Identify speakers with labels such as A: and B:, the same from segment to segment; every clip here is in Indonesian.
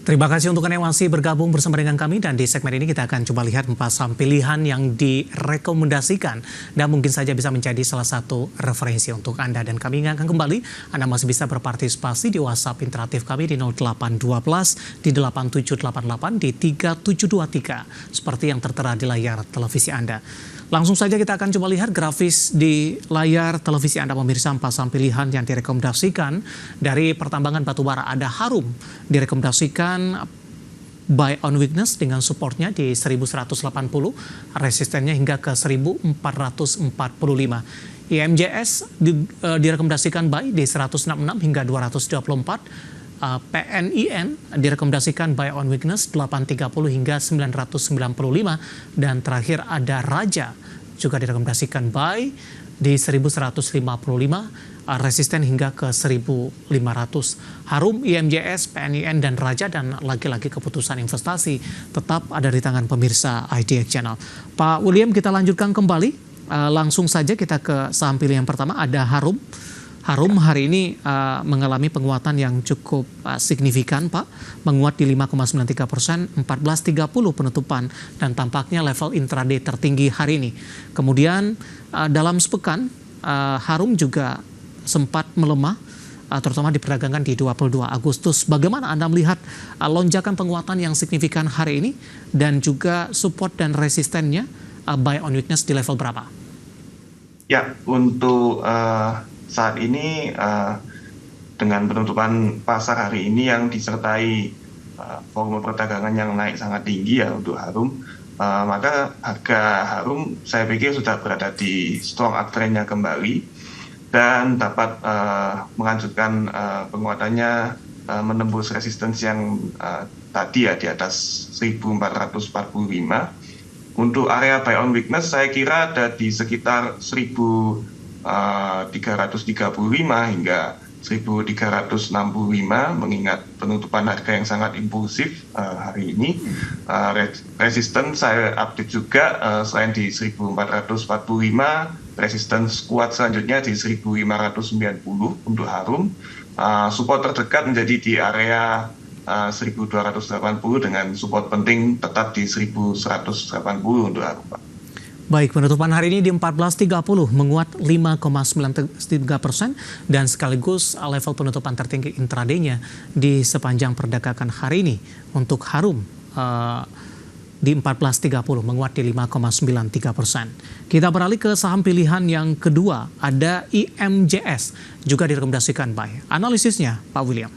A: Terima kasih untuk Anda yang masih bergabung bersama dengan kami, dan di segmen ini kita akan coba lihat 4 saham pilihan yang direkomendasikan dan mungkin saja bisa menjadi salah satu referensi untuk Anda. Dan kami ingatkan kembali, Anda masih bisa berpartisipasi di WhatsApp interaktif kami di 0812 di 8788 di 3723 seperti yang tertera di layar televisi Anda. Langsung saja kita akan coba lihat grafis di layar televisi Anda pemirsa. 4 saham pilihan yang direkomendasikan dari pertambangan batubara. Ada Harum direkomendasikan buy on weakness dengan supportnya di 1180, resistennya hingga ke 1445. IMJS direkomendasikan buy di 166 hingga 224. PNIN direkomendasikan buy on weakness 830 hingga 995, dan terakhir ada Raja juga direkomendasikan buy di 1155, resisten hingga ke 1500. Harum, IMJS, PNIN, dan Raja, dan lagi-lagi keputusan investasi tetap ada di tangan pemirsa IDX Channel. Pak William, kita lanjutkan kembali. Langsung saja kita ke saham pilihan pertama, ada Harum. Harum hari ini mengalami penguatan yang cukup signifikan, Pak. Menguat di 5,93%, 14.30 penutupan, dan tampaknya level intraday tertinggi hari ini. Kemudian dalam sepekan, Harum juga sempat melemah, terutama diperdagangkan di 22 Agustus. Bagaimana Anda melihat lonjakan penguatan yang signifikan hari ini, dan juga support dan resistennya buy on weakness di level berapa?
B: Ya, untuk saat ini dengan penutupan pasar hari ini yang disertai volume perdagangan yang naik sangat tinggi ya untuk Harum, maka harga Harum saya pikir sudah berada di strong uptrend-nya kembali dan dapat melanjutkan penguatannya menembus resistance yang tadi ya di atas 1445. Untuk area buy on weakness saya kira ada di sekitar 1335 hingga 1365, mengingat penutupan harga yang sangat impulsif hari ini. Resisten saya update juga, selain di 1445, resistance kuat selanjutnya di 1590 untuk Harum. Support terdekat menjadi di area 1280 dengan support penting tetap di 1180 untuk Harum, Pak.
A: Baik, penutupan hari ini di 14.30 menguat 5,93% dan sekaligus level penutupan tertinggi intraday-nya di sepanjang perdagangan hari ini untuk Harum di 14.30 menguat di 5,93%. Kita beralih ke saham pilihan yang kedua, ada IMJS juga direkomendasikan buy. Analisisnya, Pak William.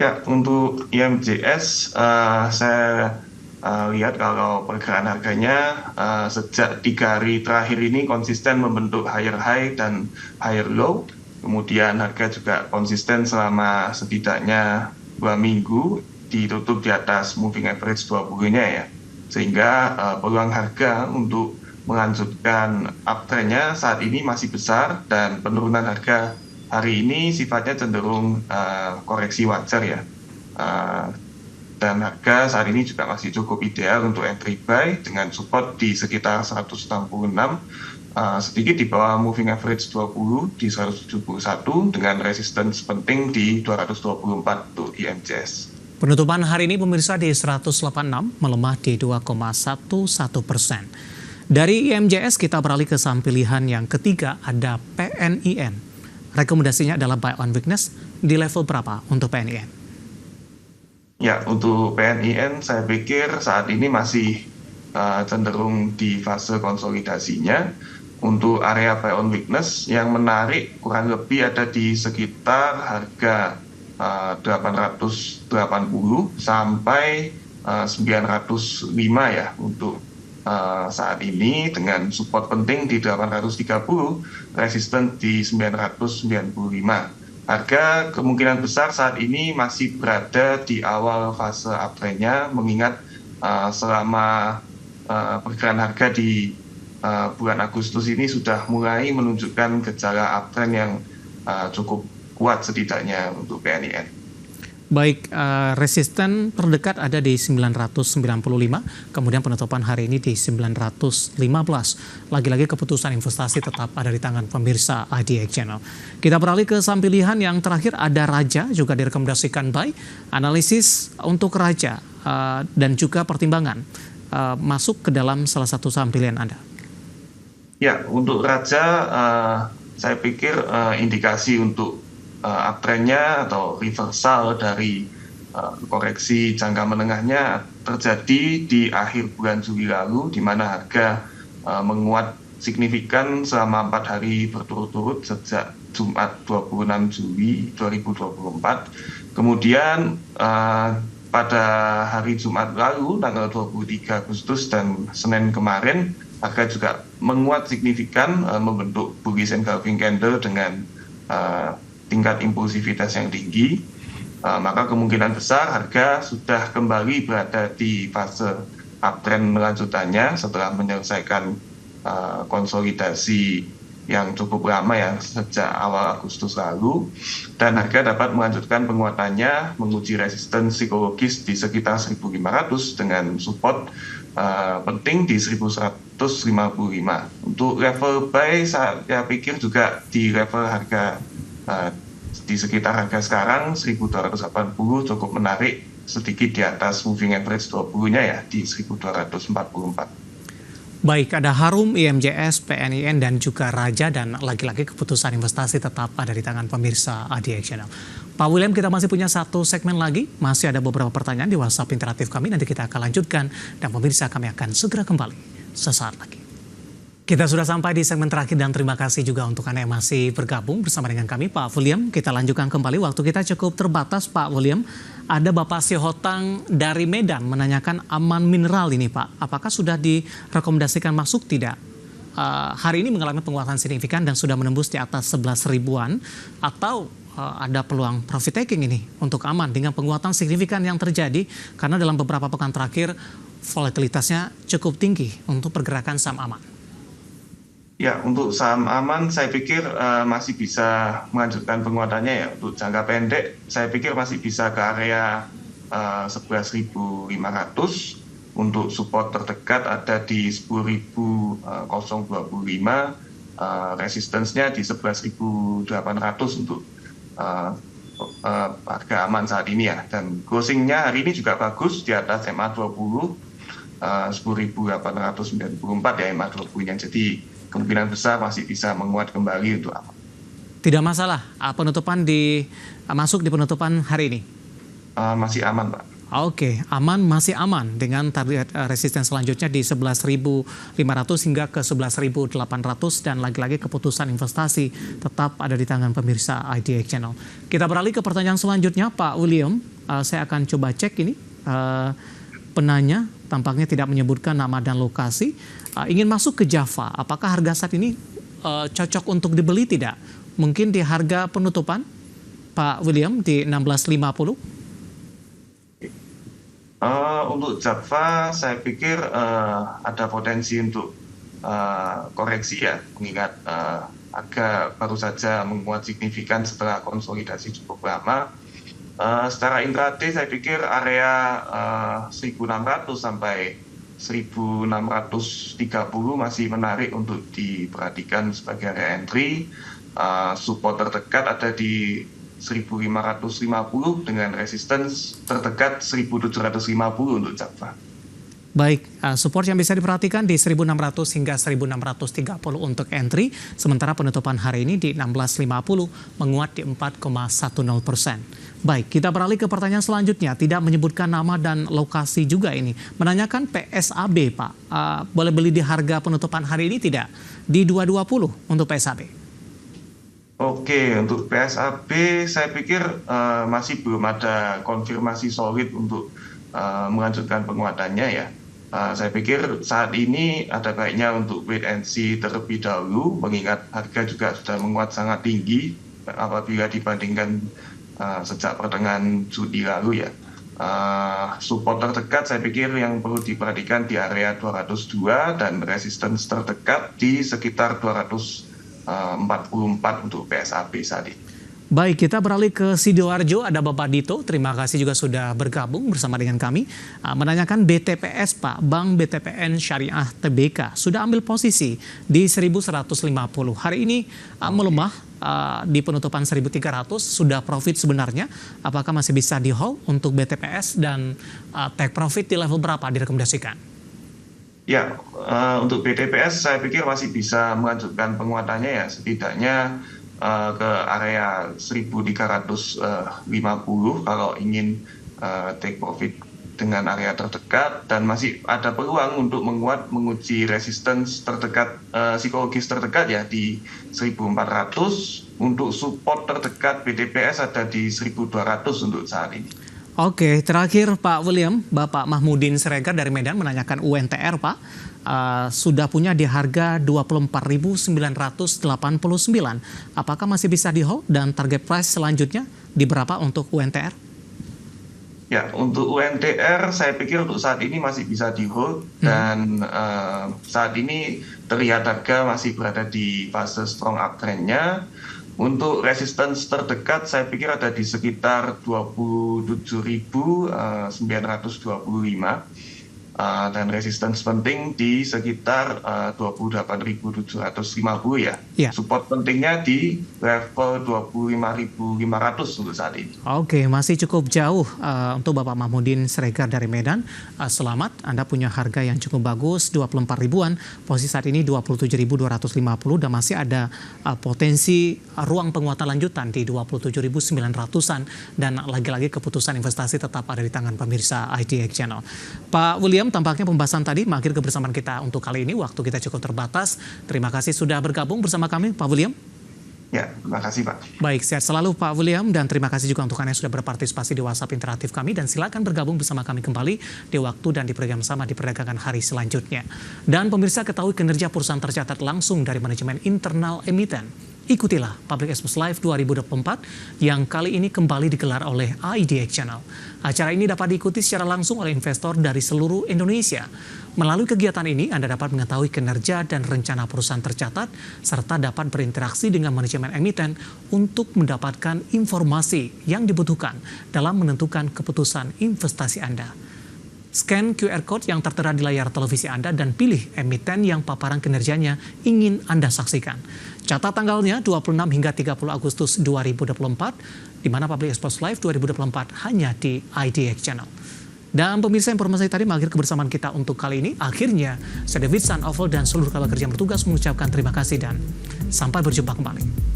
B: Ya, untuk IMJS saya lihat kalau pergerakan harganya sejak 3 hari terakhir ini konsisten membentuk higher high dan higher low. Kemudian harga juga konsisten selama setidaknya 2 minggu ditutup di atas moving average 20-nya ya. Sehingga peluang harga untuk melanjutkan uptrend-nya saat ini masih besar, dan penurunan harga hari ini sifatnya cenderung koreksi wajar ya. Dan harga saat ini juga masih cukup ideal untuk entry buy dengan support di sekitar 166, sedikit di bawah moving average 20 di 171, dengan resistance penting di 224 untuk IMJS.
A: Penutupan hari ini pemirsa di 186, melemah di 2,11%. Dari IMJS kita beralih ke saham pilihan yang ketiga, ada PNIN. Rekomendasinya adalah buy on weakness di level berapa untuk PNIN?
B: Ya, untuk PNIN saya pikir saat ini masih cenderung di fase konsolidasinya. Untuk area buy on weakness yang menarik kurang lebih ada di sekitar harga 880 sampai 905 ya untuk saat ini, dengan support penting di 830, resisten di 995. Harga kemungkinan besar saat ini masih berada di awal fase uptrend-nya, mengingat selama pergerakan harga di bulan Agustus ini sudah mulai menunjukkan gejala uptrend yang cukup kuat setidaknya untuk PNIN.
A: Baik, resisten terdekat ada di 995, kemudian penutupan hari ini di 915. Lagi-lagi keputusan investasi tetap ada di tangan pemirsa IDX Channel. Kita beralih ke saham pilihan yang terakhir, ada Raja, juga direkomendasikan buy. Analisis untuk Raja dan juga pertimbangan masuk ke dalam salah satu saham pilihan Anda.
B: Ya, untuk Raja, saya pikir indikasi untuk uptrendnya atau reversal dari koreksi jangka menengahnya terjadi di akhir bulan Juli lalu, di mana harga menguat signifikan selama 4 hari berturut-turut sejak Jumat 26 Juli 2024. Kemudian pada hari Jumat lalu, tanggal 23 Agustus dan Senin kemarin, harga juga menguat signifikan, membentuk bullish engulfing candle dengan tingkat impulsivitas yang tinggi, maka kemungkinan besar harga sudah kembali berada di fase uptrend lanjutannya setelah menyelesaikan konsolidasi yang cukup lama ya sejak awal Agustus lalu, dan harga dapat melanjutkan penguatannya menguji resisten psikologis di sekitar 1.500 dengan support penting di 1.155. Untuk level buy saya pikir juga di level harga di sekitar harga sekarang 1.280 cukup menarik, sedikit di atas moving average 20-nya ya di 1.244.
A: Baik, ada Harum, IMJS, PNIN, dan juga Raja, dan lagi-lagi keputusan investasi tetap ada di tangan pemirsa IDX Channel. Pak William, kita masih punya satu segmen lagi, masih ada beberapa pertanyaan di WhatsApp interaktif kami, nanti kita akan lanjutkan, dan pemirsa kami akan segera kembali sesaat lagi. Kita sudah sampai di segmen terakhir dan terima kasih juga untuk Anda yang masih bergabung bersama dengan kami, Pak William. Kita lanjutkan kembali, waktu kita cukup terbatas, Pak William. Ada Bapak Sihotang dari Medan menanyakan Aman Mineral ini, Pak. Apakah sudah direkomendasikan masuk tidak? Hari ini mengalami penguatan signifikan dan sudah menembus di atas 11 ribuan. Atau ada peluang profit taking ini untuk Aman dengan penguatan signifikan yang terjadi karena dalam beberapa pekan terakhir volatilitasnya cukup tinggi untuk pergerakan saham Aman.
B: Ya, untuk saham Aman saya pikir masih bisa melanjutkan penguatannya ya. Untuk jangka pendek saya pikir masih bisa ke area 11.500. Untuk support terdekat ada di 10.025, resistance-nya di 11.800 untuk harga Aman saat ini ya. Dan closing-nya hari ini juga bagus di atas MA20, 10.894 ya MA20-nya. Jadi kemungkinan besar masih bisa menguat kembali untuk Aman.
A: Tidak masalah, penutupan masuk di penutupan hari ini?
B: Masih aman, Pak.
A: Oke, Aman masih aman dengan target resisten selanjutnya di 11.500 hingga ke 11.800, dan lagi-lagi keputusan investasi tetap ada di tangan pemirsa IDX Channel. Kita beralih ke pertanyaan selanjutnya, Pak William. Saya akan coba cek ini. Penanya tampaknya tidak menyebutkan nama dan lokasi. Ingin masuk ke Java, apakah harga saat ini cocok untuk dibeli tidak? Mungkin di harga penutupan, Pak William, di 16.50?
B: Untuk Java, saya pikir ada potensi untuk koreksi ya, mengingat harga baru saja menguat signifikan setelah konsolidasi cukup lama. Secara intraday saya pikir area 1.600 sampai 1.630 masih menarik untuk diperhatikan sebagai area entry. Support terdekat ada di 1.550 dengan resistance terdekat 1.750 untuk Java.
A: Baik, support yang bisa diperhatikan di 1.600 hingga 1.630 untuk entry, sementara penutupan hari ini di 16.50 menguat di 4,10%. Baik, kita beralih ke pertanyaan selanjutnya, tidak menyebutkan nama dan lokasi juga ini. Menanyakan PSAB, Pak, boleh beli di harga penutupan hari ini tidak? Di 220 untuk PSAB.
B: Oke, untuk PSAB saya pikir masih belum ada konfirmasi solid untuk melanjutkan penguatannya ya. Saya pikir saat ini ada baiknya untuk wait and see terlebih dahulu, mengingat harga juga sudah menguat sangat tinggi apabila dibandingkan sejak pertengahan Juli lalu ya. Support terdekat saya pikir yang perlu diperhatikan di area 202 dan resistance terdekat di sekitar 244 untuk PSAB saat ini.
A: Baik, kita beralih ke Sidoarjo. Ada Bapak Dito, terima kasih juga sudah bergabung bersama dengan kami. Menanyakan BTPS Pak, Bank BTPN Syariah TBK sudah ambil posisi di 1150. Hari ini melemah di penutupan 1300, sudah profit sebenarnya. Apakah masih bisa di hold untuk BTPS dan take profit di level berapa direkomendasikan?
B: Ya, untuk BTPS saya pikir masih bisa melanjutkan penguatannya ya, setidaknya ke area 1350 kalau ingin take profit dengan area terdekat, dan masih ada peluang untuk menguat menguji resistance terdekat, psikologis terdekat ya di 1400. Untuk support terdekat BTPS ada di 1200 untuk saat ini.
A: Oke, terakhir Pak William, Bapak Mahmudin Siregar dari Medan menanyakan UNTR Pak, sudah punya di harga 24.989. Apakah masih bisa di hold dan target price selanjutnya di berapa untuk UNTR?
B: Ya, untuk UNTR saya pikir untuk saat ini masih bisa di hold, dan saat ini terlihat harga masih berada di fase strong uptrend-nya. Untuk resistance terdekat saya pikir ada di sekitar 27.925, dan resistance penting di sekitar 28.750 ya. Support pentingnya di level 25.500 untuk saat ini.
A: Oke, masih cukup jauh untuk Bapak Mahmudin Siregar dari Medan. Selamat, Anda punya harga yang cukup bagus, 24 ribuan. Posisi saat ini 27.250 dan masih ada potensi ruang penguatan lanjutan di 27.900-an. Dan lagi-lagi keputusan investasi tetap ada di tangan pemirsa IDX Channel. Pak William, tampaknya pembahasan tadi mengakhiri kebersamaan kita untuk kali ini. Waktu kita cukup terbatas. Terima kasih sudah bergabung bersama kami, Pak William.
B: Ya, terima kasih Pak.
A: Baik, sehat selalu Pak William, dan terima kasih juga untuk Anda yang sudah berpartisipasi di WhatsApp interaktif kami, dan silakan bergabung bersama kami kembali di waktu dan di program sama di perdagangan hari selanjutnya. Dan pemirsa, ketahui kinerja perusahaan tercatat langsung dari manajemen internal emiten. Ikutilah Public Expo Live 2024 yang kali ini kembali digelar oleh IDX Channel. Acara ini dapat diikuti secara langsung oleh investor dari seluruh Indonesia. Melalui kegiatan ini, Anda dapat mengetahui kinerja dan rencana perusahaan tercatat, serta dapat berinteraksi dengan manajemen emiten untuk mendapatkan informasi yang dibutuhkan dalam menentukan keputusan investasi Anda. Scan QR Code yang tertera di layar televisi Anda dan pilih emiten yang paparan kinerjanya ingin Anda saksikan. Catat tanggalnya 26 hingga 30 Agustus 2024, di mana Public Expo Live 2024 hanya di IDX Channel. Dan pemirsa, informasi tadi mengakhiri kebersamaan kita untuk kali ini. Akhirnya, saya David San Oval dan seluruh kerabat kerja yang bertugas mengucapkan terima kasih dan sampai berjumpa kembali.